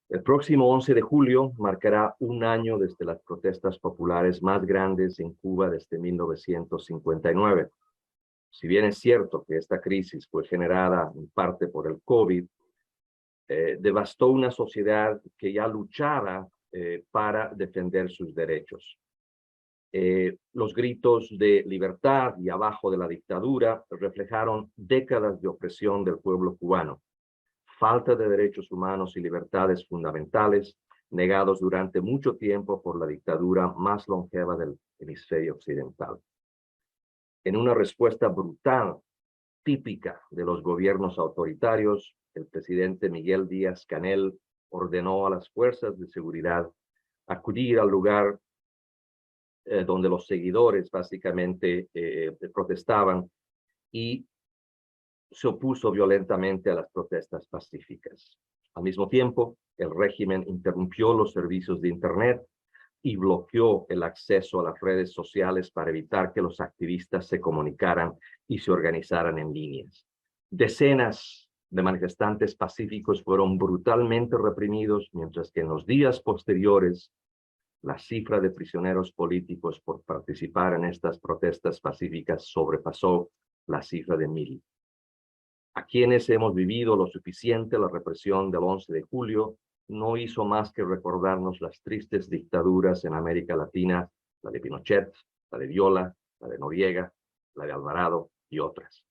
El próximo 11 de julio marcará un año desde las protestas populares más grandes en Cuba desde 1959. Si bien es cierto que esta crisis fue generada en parte por el COVID, devastó una sociedad que ya luchaba para defender sus derechos. Los gritos de libertad y abajo de la dictadura reflejaron décadas de opresión del pueblo cubano, falta de derechos humanos y libertades fundamentales negados durante mucho tiempo por la dictadura más longeva del hemisferio occidental. En una respuesta brutal, típica de los gobiernos autoritarios, el presidente Miguel Díaz-Canel ordenó a las fuerzas de seguridad acudir al lugar donde los seguidores básicamente protestaban y se opuso violentamente a las protestas pacíficas. Al mismo tiempo, el régimen interrumpió los servicios de Internet y bloqueó el acceso a las redes sociales para evitar que los activistas se comunicaran y se organizaran en líneas. Decenas de manifestantes pacíficos fueron brutalmente reprimidos, mientras que en los días posteriores la cifra de prisioneros políticos por participar en estas protestas pacíficas sobrepasó la cifra de 1000. A quienes hemos vivido lo suficiente la represión del 11 de julio, no hizo más que recordarnos las tristes dictaduras en América Latina, la de Pinochet, la de Viola, la de Noriega, la de Alvarado y otras.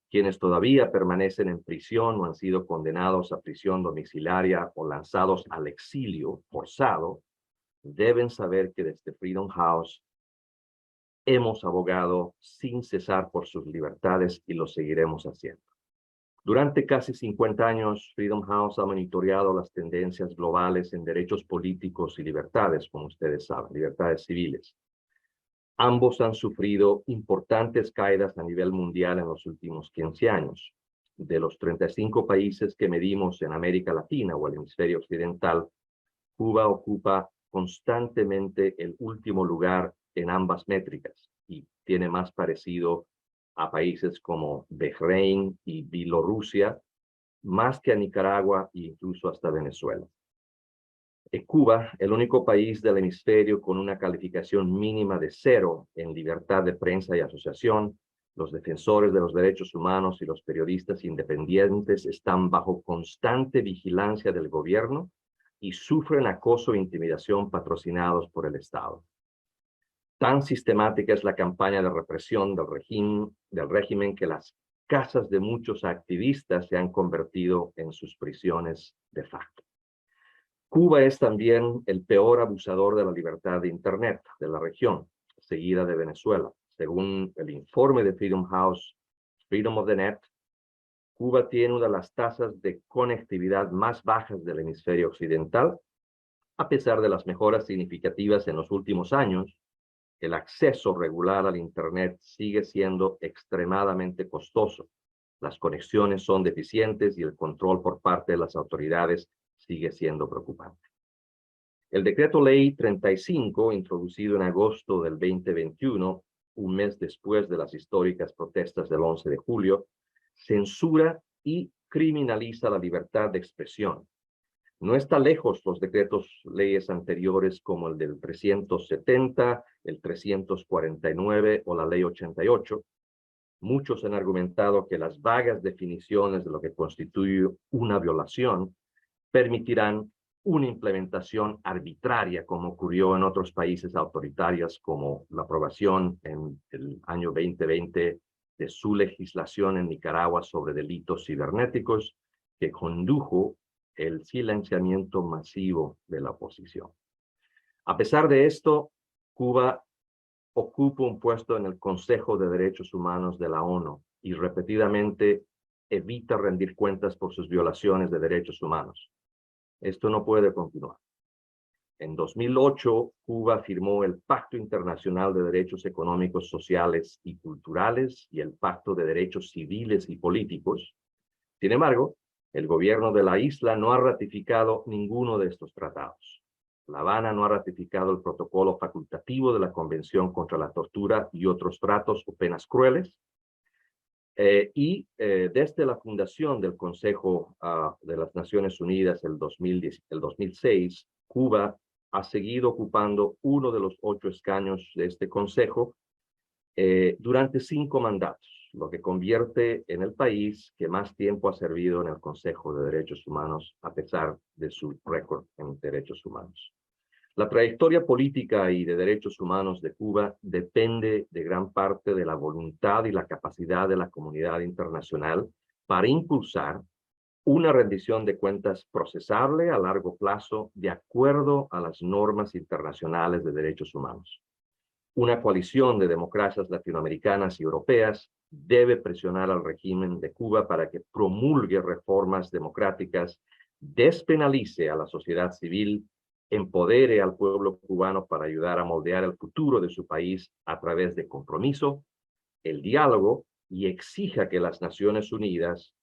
Quienes todavía permanecen en prisión o han sido condenados a prisión domiciliaria o lanzados al exilio forzado, deben saber que desde Freedom House hemos abogado sin cesar por sus libertades y lo seguiremos haciendo. Durante casi 50 años, Freedom House ha monitoreado las tendencias globales en derechos políticos y libertades, como ustedes saben, libertades civiles. Ambos han sufrido importantes caídas a nivel mundial en los últimos 15 años. De los 35 países que medimos en América Latina o el hemisferio occidental, Cuba ocupa constantemente el último lugar en ambas métricas y tiene más parecido a países como Bahrein y Bielorrusia, más que a Nicaragua e incluso hasta Venezuela. En Cuba, el único país del hemisferio con una calificación mínima de 0 en libertad de prensa y asociación, los defensores de los derechos humanos y los periodistas independientes están bajo constante vigilancia del gobierno y sufren acoso e intimidación patrocinados por el Estado. Tan sistemática es la campaña de represión del régimen que las casas de muchos activistas se han convertido en sus prisiones de facto. Cuba es también el peor abusador de la libertad de Internet de la región, seguida de Venezuela. Según el informe de Freedom House, Freedom of the Net, Cuba tiene una de las tasas de conectividad más bajas del hemisferio occidental. A pesar de las mejoras significativas en los últimos años, el acceso regular al Internet sigue siendo extremadamente costoso. Las conexiones son deficientes y el control por parte de las autoridades sigue siendo preocupante. El decreto ley 35, introducido en agosto del 2021, un mes después de las históricas protestas del 11 de julio, censura y criminaliza la libertad de expresión. No está lejos los decretos leyes anteriores como el del 370, el 349 o la ley 88. Muchos han argumentado que las vagas definiciones de lo que constituye una violación permitirán una implementación arbitraria, como ocurrió en otros países autoritarios, como la aprobación en el año 2020 de su legislación en Nicaragua sobre delitos cibernéticos, que condujo el silenciamiento masivo de la oposición. A pesar de esto, Cuba ocupa un puesto en el Consejo de Derechos Humanos de la ONU y repetidamente evita rendir cuentas por sus violaciones de derechos humanos. Esto no puede continuar. En 2008, Cuba firmó el Pacto Internacional de Derechos Económicos, Sociales y Culturales y el Pacto de Derechos Civiles y Políticos. Sin embargo, el gobierno de la isla no ha ratificado ninguno de estos tratados. La Habana no ha ratificado el protocolo facultativo de la Convención contra la Tortura y otros tratos o penas crueles. Desde la fundación del Consejo de las Naciones Unidas el 2006, Cuba ha seguido ocupando uno de los 8 escaños de este Consejo durante 5 mandatos, lo que convierte en el país que más tiempo ha servido en el Consejo de Derechos Humanos, a pesar de su récord en derechos humanos. La trayectoria política y de derechos humanos de Cuba depende de gran parte de la voluntad y la capacidad de la comunidad internacional para impulsar una rendición de cuentas procesable a largo plazo de acuerdo a las normas internacionales de derechos humanos. Una coalición de democracias latinoamericanas y europeas debe presionar al régimen de Cuba para que promulgue reformas democráticas, despenalice a la sociedad civil, empodere al pueblo cubano para ayudar a moldear el futuro de su país a través de compromiso, el diálogo, y exija que las Naciones Unidas,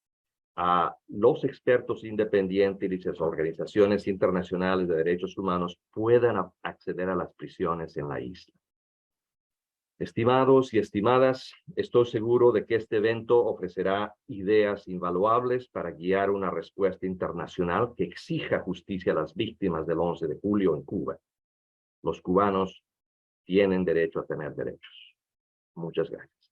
a los expertos independientes y las organizaciones internacionales de derechos humanos puedan acceder a las prisiones en la isla. Estimados y estimadas, estoy seguro de que este evento ofrecerá ideas invaluables para guiar una respuesta internacional que exija justicia a las víctimas del 11 de julio en Cuba. Los cubanos tienen derecho a tener derechos. Muchas gracias.